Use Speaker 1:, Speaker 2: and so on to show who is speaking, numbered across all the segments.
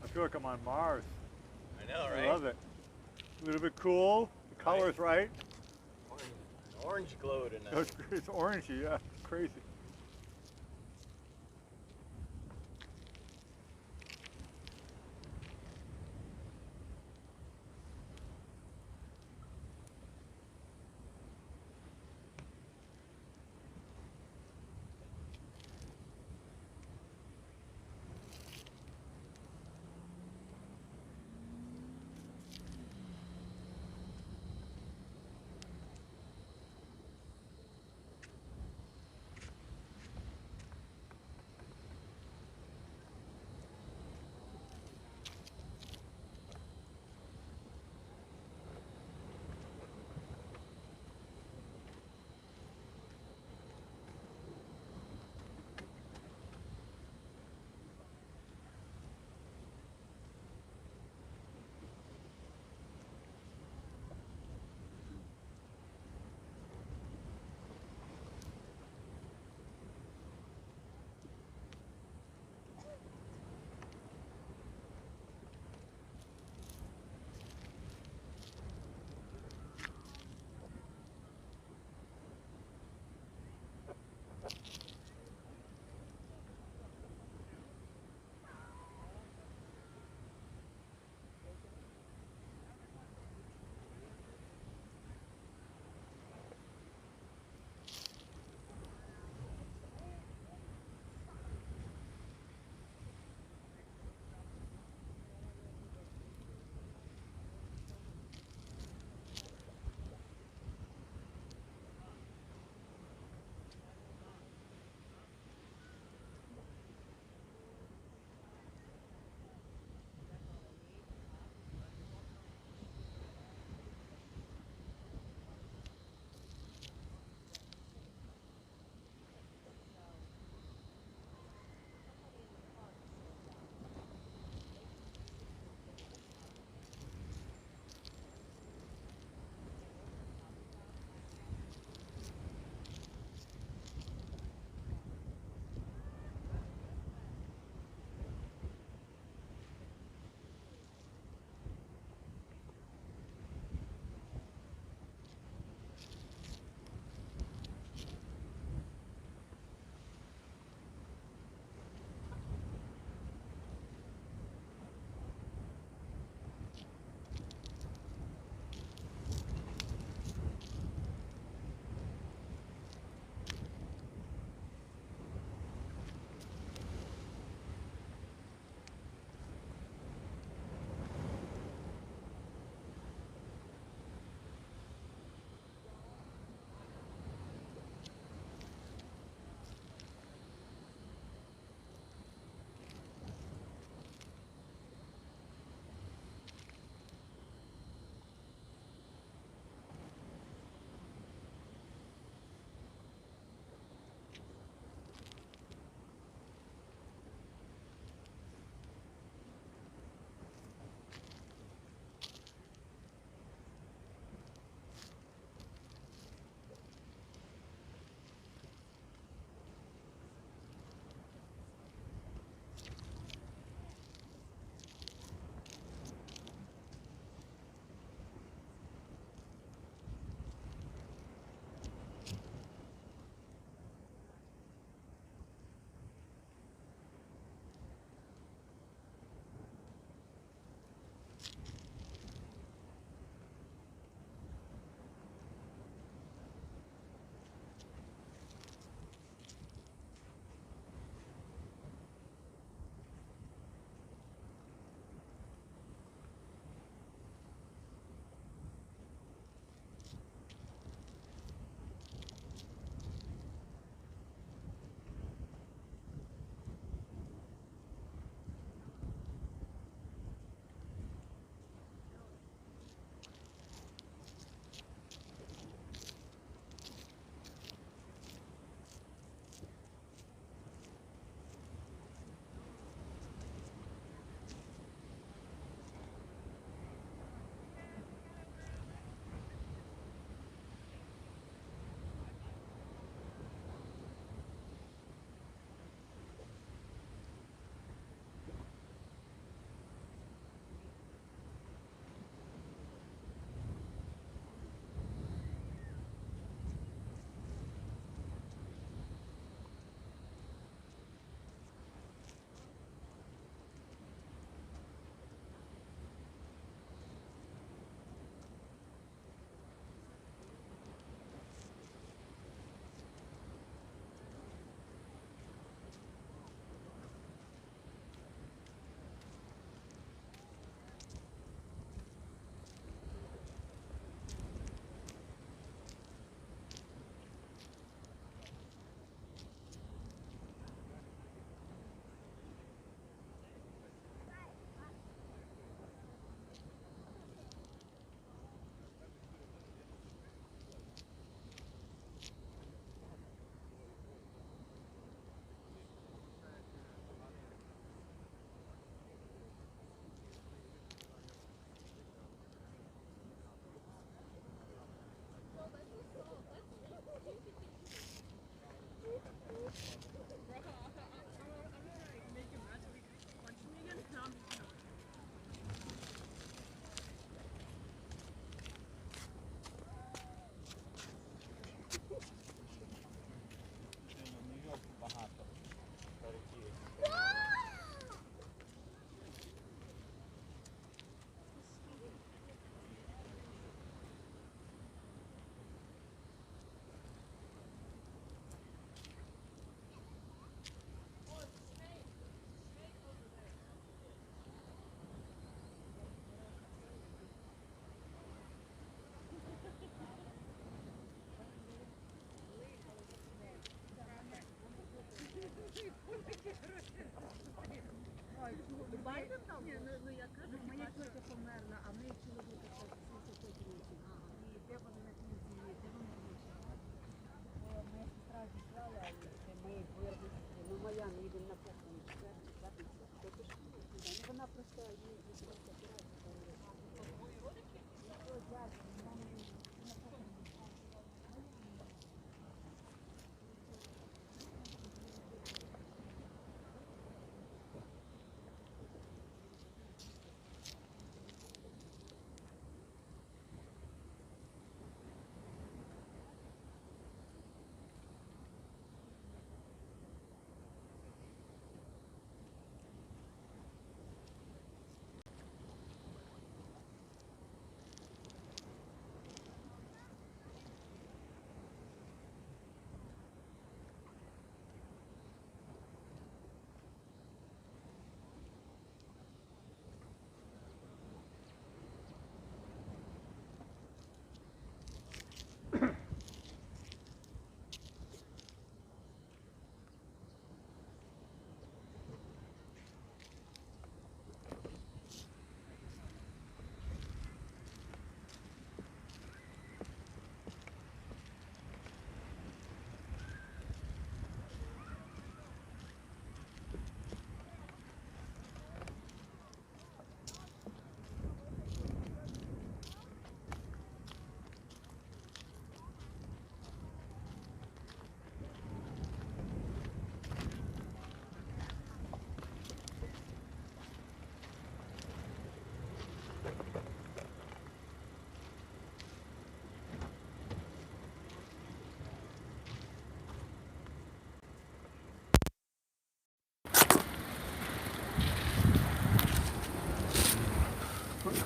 Speaker 1: I feel like I'm on Mars.
Speaker 2: I know, right?
Speaker 1: I love it. A little bit cool. The color's right.
Speaker 2: Orange glow tonight.
Speaker 1: It's orangey, yeah. Crazy.
Speaker 3: Ні, ну я кажу, моя тітка померла, а в неї чоловіка 65 років. І де вони на кінці, де вони вийшли? Моя сестра зіслала, і ми вирвали. Ну, моя не йде на кухню. Вона просто її просто операцію.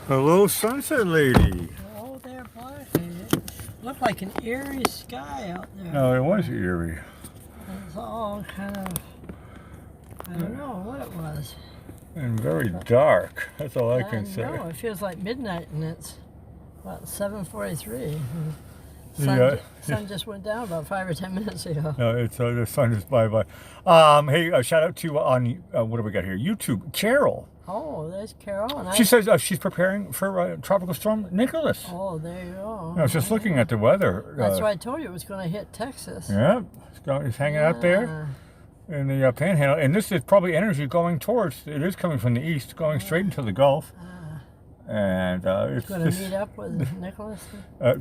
Speaker 1: Hello, Sunset Lady.
Speaker 4: Oh, there, boy. It looked like an eerie sky out there.
Speaker 1: No, it was eerie.
Speaker 4: It's all kind of, I don't know what it was.
Speaker 1: And very dark. That's all I can say.
Speaker 4: No, it feels like midnight, and it's about 7:43. Sun just went down about 5 or 10 minutes ago.
Speaker 1: No, it's the sun is by. Hey, shout out to on what do we got here? YouTube, Carol.
Speaker 4: Oh, there's Carol. And
Speaker 1: She says she's preparing for Tropical Storm Nicholas.
Speaker 4: Oh, there you go.
Speaker 1: I was just looking at the weather.
Speaker 4: That's why I told you it was going to hit Texas.
Speaker 1: Yeah, it's hanging out there in the Panhandle, and this is probably energy going towards. It is coming from the east, going straight into the Gulf. And it's
Speaker 4: going to meet up with Nicholas.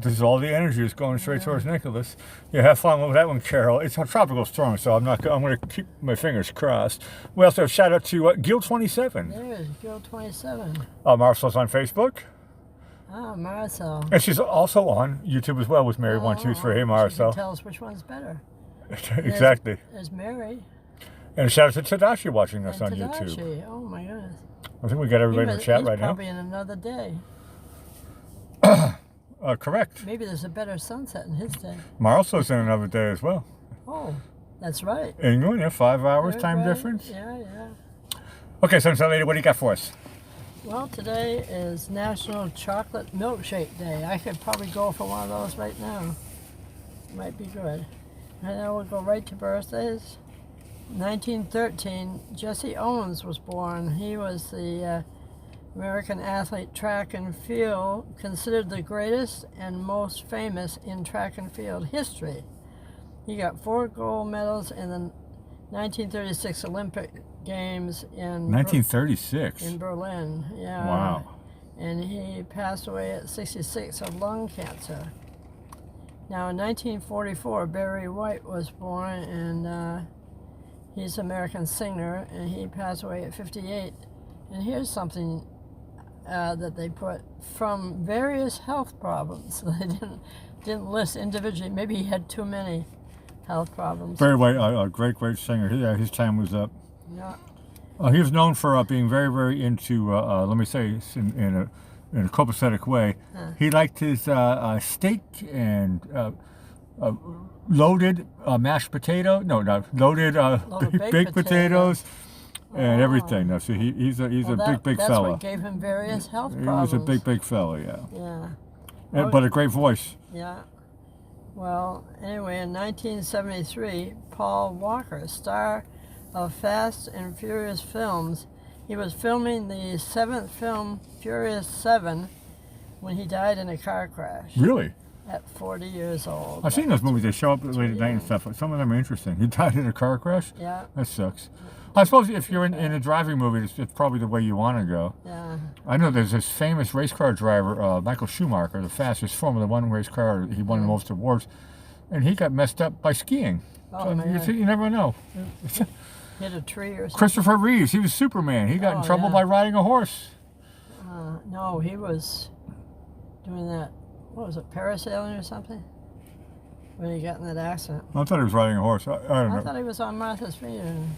Speaker 1: This is all the energy is going straight towards Nicholas. Yeah, have fun with that one, Carol. It's a tropical storm, so I'm going to keep my fingers crossed. We also have shout out to Gil27.
Speaker 4: There's Gil27.
Speaker 1: Marcel's on Facebook.
Speaker 4: Ah, Marcel.
Speaker 1: And she's also on YouTube as well with Mary123. Hey, Marcel.
Speaker 4: She can tell us which one's better.
Speaker 1: Exactly.
Speaker 4: There's Mary.
Speaker 1: And shout out to Tadashi watching us on
Speaker 4: Tadashi.
Speaker 1: YouTube.
Speaker 4: Oh my goodness.
Speaker 1: I think we got everybody in the chat right now.
Speaker 4: He's probably in another day.
Speaker 1: Correct.
Speaker 4: Maybe there's a better sunset in his day.
Speaker 1: Marcel's in another day as well.
Speaker 4: Oh, that's right.
Speaker 1: England, yeah, 5 hours time
Speaker 4: Right.
Speaker 1: difference.
Speaker 4: Yeah.
Speaker 1: Okay, Sunset Lady, what do you got for us?
Speaker 4: Well, today is National Chocolate Milkshake Day. I could probably go for one of those right now. Might be good. And then we'll go right to birthdays. 1913, Jesse Owens was born. He was the American athlete track and field, considered the greatest and most famous in track and field history. He got 4 gold medals in the 1936 Olympic Games in
Speaker 1: 1936.
Speaker 4: in Berlin. Yeah.
Speaker 1: Wow.
Speaker 4: And he passed away at 66 of lung cancer. Now in 1944, Barry White was born, and he's an American singer, and he passed away at 58. And here's something that they put: from various health problems. They didn't list individually. Maybe he had too many health problems.
Speaker 1: Barry White, a great singer. Yeah, his time was up.
Speaker 4: Yeah.
Speaker 1: He was known for being very into, let me say, in a copacetic way. He liked his steak and loaded mashed potato. No, not loaded baked potatoes and everything. No, so he's a big
Speaker 4: that's
Speaker 1: fella.
Speaker 4: what gave him various health problems.
Speaker 1: He was a big fella, yeah.
Speaker 4: Yeah.
Speaker 1: But a great voice.
Speaker 4: Yeah. Well, anyway, in 1973, Paul Walker, star of Fast and Furious films, He was filming the 7th film, Furious 7, when he died in a car crash
Speaker 1: Really?
Speaker 4: at 40 years old.
Speaker 1: I've seen those movies. They show up late at night and stuff. Some of them are interesting. He died in a car crash?
Speaker 4: Yeah,
Speaker 1: That sucks. I suppose if you're in a driving movie, it's probably the way you want to go.
Speaker 4: yeah.
Speaker 1: I know there's this famous race car driver, Michael Schumacher, the fastest Formula One race car. He won most awards, and he got messed up by skiing.
Speaker 4: Oh,
Speaker 1: So
Speaker 4: man.
Speaker 1: you never know.
Speaker 4: Hit a tree or something.
Speaker 1: Christopher Reeves, he was Superman. He got in
Speaker 4: Oh,
Speaker 1: trouble
Speaker 4: yeah.
Speaker 1: by riding a horse.
Speaker 4: No, he was doing that, what was it, parasailing or something? When he got in that accident.
Speaker 1: I thought he was riding a horse. I don't
Speaker 4: I
Speaker 1: know.
Speaker 4: thought he was on Martha's Vineyard in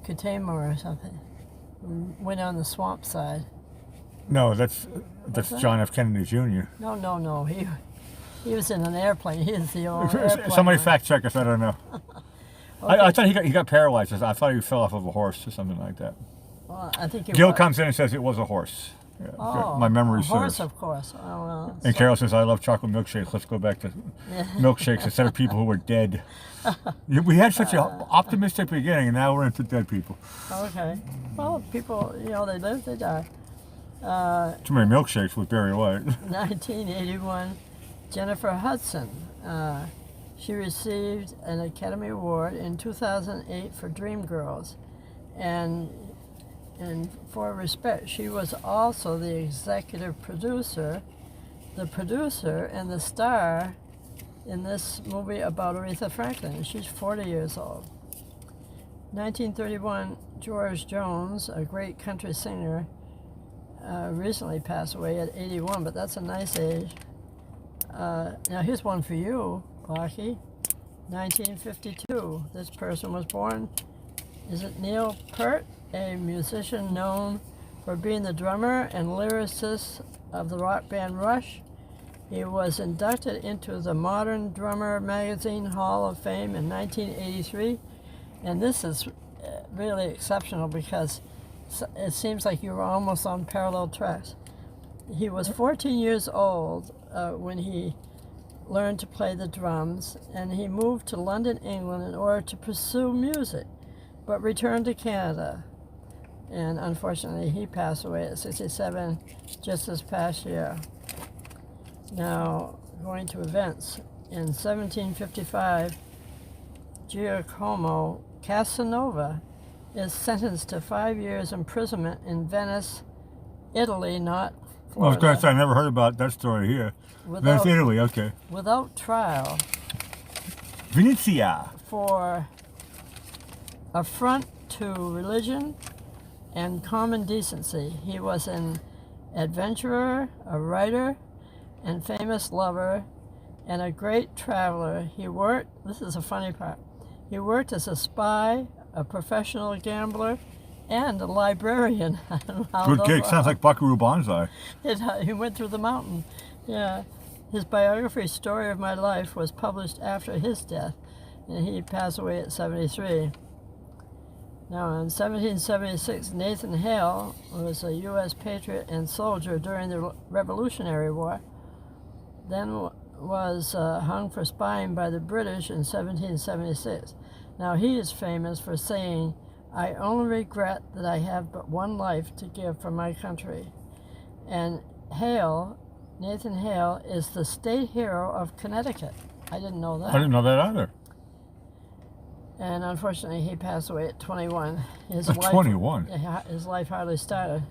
Speaker 4: Katama or something. Went on the swamp side.
Speaker 1: No, that's
Speaker 4: that?
Speaker 1: John F. Kennedy Jr.
Speaker 4: No. He was in an airplane. He is the old airplane.
Speaker 1: Somebody fact check us. I don't know.
Speaker 4: Okay.
Speaker 1: I thought he got paralyzed. I thought he fell off of a horse or something like that.
Speaker 4: Well, I think he
Speaker 1: Gil
Speaker 4: was.
Speaker 1: comes in and says it was a horse. Yeah,
Speaker 4: Oh,
Speaker 1: my memory
Speaker 4: a horse,
Speaker 1: serves.
Speaker 4: of course. Oh, well.
Speaker 1: And Carol says, I love chocolate milkshakes. Let's go back to milkshakes instead of people who were dead. We had such an optimistic beginning, and now we're into dead people.
Speaker 4: Okay. Well, people, they live, they die.
Speaker 1: Too many milkshakes with Barry White.
Speaker 4: 1981, Jennifer Hudson. She received an Academy Award in 2008 for Dreamgirls. And for respect, she was also the executive producer, the producer, and the star in this movie about Aretha Franklin. She's 40 years old. 1931, George Jones, a great country singer, recently passed away at 81, but that's a nice age. Now here's one for you, Blackie. 1952, this person was born. Is it Neil Peart, a musician known for being the drummer and lyricist of the rock band Rush? He was inducted into the Modern Drummer Magazine Hall of Fame in 1983, and this is really exceptional because it seems like you were almost on parallel tracks. He was 14 years old when he learned to play the drums, and he moved to London, England in order to pursue music, but returned to Canada. And unfortunately, he passed away at 67 just this past year. Now, going to events. In 1755, Giacomo Casanova is sentenced to 5 years imprisonment in Venice, Italy, not
Speaker 1: I was
Speaker 4: Florida,
Speaker 1: going to say, I never heard about that story here. That's Italy, okay.
Speaker 4: without trial
Speaker 1: Venezia.
Speaker 4: for affront to religion and common decency. He was an adventurer, a writer, and famous lover, and a great traveler. He worked, this is a funny part, he worked as a spy, a professional gambler, and a librarian. I don't know how
Speaker 1: Good
Speaker 4: those
Speaker 1: gig.
Speaker 4: are.
Speaker 1: Sounds like Buckaroo Banzai.
Speaker 4: He went through the mountain. Yeah. His biography, Story of My Life, was published after his death, and he passed away at 73. Now, in 1776, Nathan Hale was a U.S. patriot and soldier during the Revolutionary War, then was hung for spying by the British in 1776. Now, he is famous for saying, "I only regret that I have but one life to give for my country." And Hale, Nathan Hale, is the state hero of Connecticut. I didn't know that.
Speaker 1: I didn't know that either.
Speaker 4: And unfortunately, he passed away at 21. His
Speaker 1: 21?
Speaker 4: His life hardly started.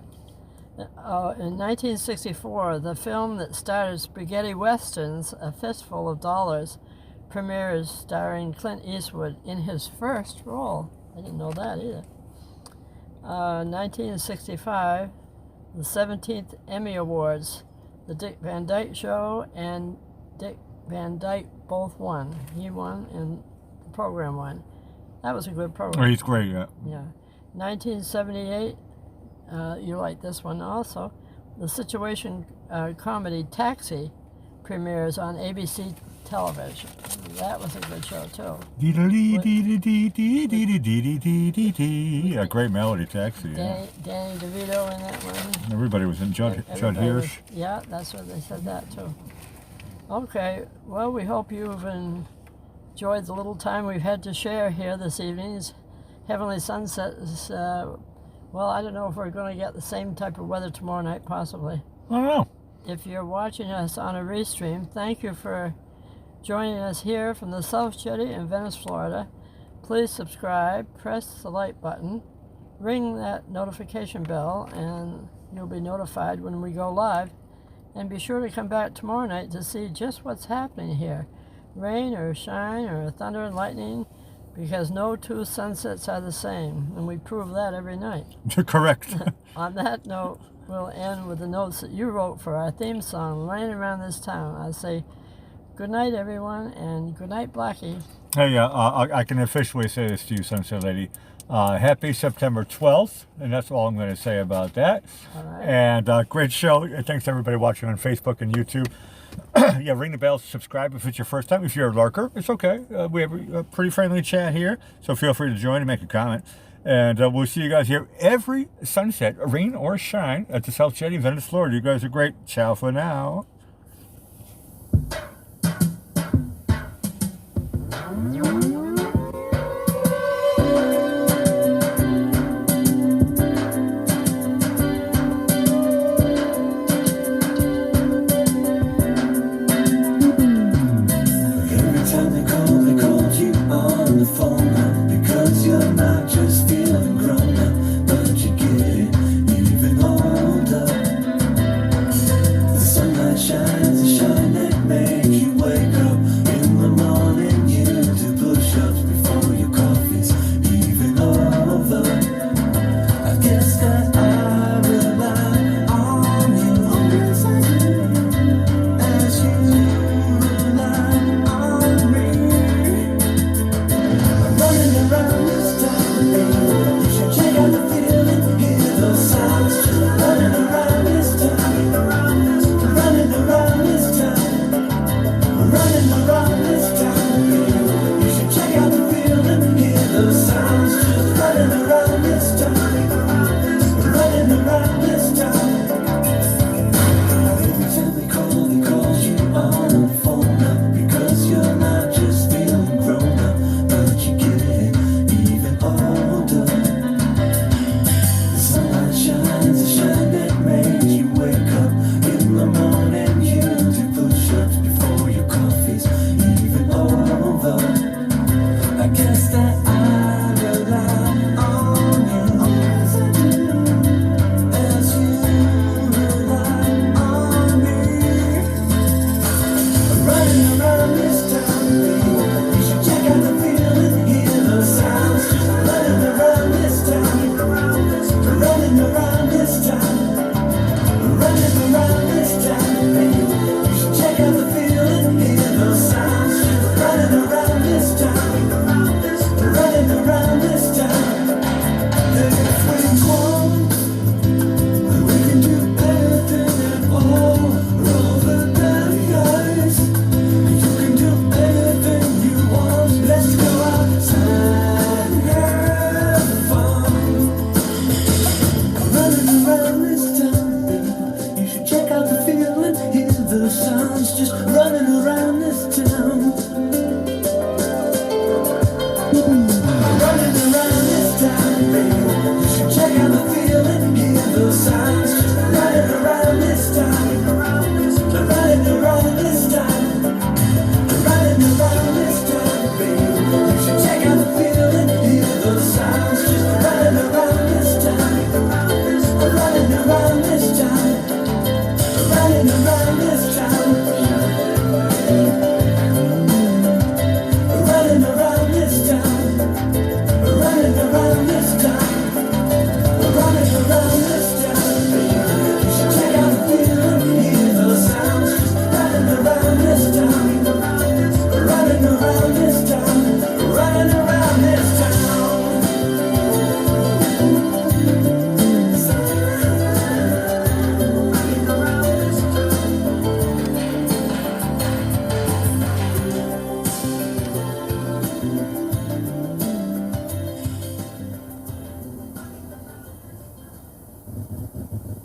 Speaker 4: In 1964, the film that started spaghetti westerns, A Fistful of Dollars, premieres starring Clint Eastwood in his first role. I didn't know that either. 1965, the 17th Emmy Awards. The Dick Van Dyke Show and Dick Van Dyke both won. He won and the program won. That was a good
Speaker 1: Oh,
Speaker 4: program.
Speaker 1: he's great, yeah.
Speaker 4: Yeah. 1978, you like this one also. The situation comedy Taxi premieres on ABC television. That was a good show too.
Speaker 1: Yeah, great melody, Taxi. Yeah.
Speaker 4: Danny DeVito in that one.
Speaker 1: Everybody was in Judd
Speaker 4: Everybody was-
Speaker 1: Hirsch.
Speaker 4: Yeah, that's what they said that too. Okay, well, we hope you've enjoyed the little time we've had to share here this evening. Heavenly Sunsets Well, I don't know if we're going to get the same type of weather tomorrow night, possibly.
Speaker 1: I don't know.
Speaker 4: If you're watching us on a restream, thank you for joining us here from the South Jetty in Venice, Florida. Please subscribe, press the like button, ring that notification bell, and you'll be notified when we go live. And be sure to come back tomorrow night to see just what's happening here. Rain or shine or thunder and lightning, because no two sunsets are the same, and we prove that every night.
Speaker 1: Correct.
Speaker 4: On that note, we'll end with the notes that you wrote for our theme song, Rain Around This Town. I say good night, everyone, and good night, Blackie.
Speaker 1: Hey, I can officially say this to you, Sunset Lady. Happy September 12th, and that's all I'm going to say about that.
Speaker 4: All right.
Speaker 1: And great show. Thanks to everybody watching on Facebook and YouTube. Yeah, ring the bell, subscribe if it's your first time. If you're a lurker, it's okay. We have a pretty friendly chat here, so feel free to join and make a comment. And we'll see you guys here every sunset, rain or shine, at the South Jetty, Venice, Florida. You guys are great. Ciao for now.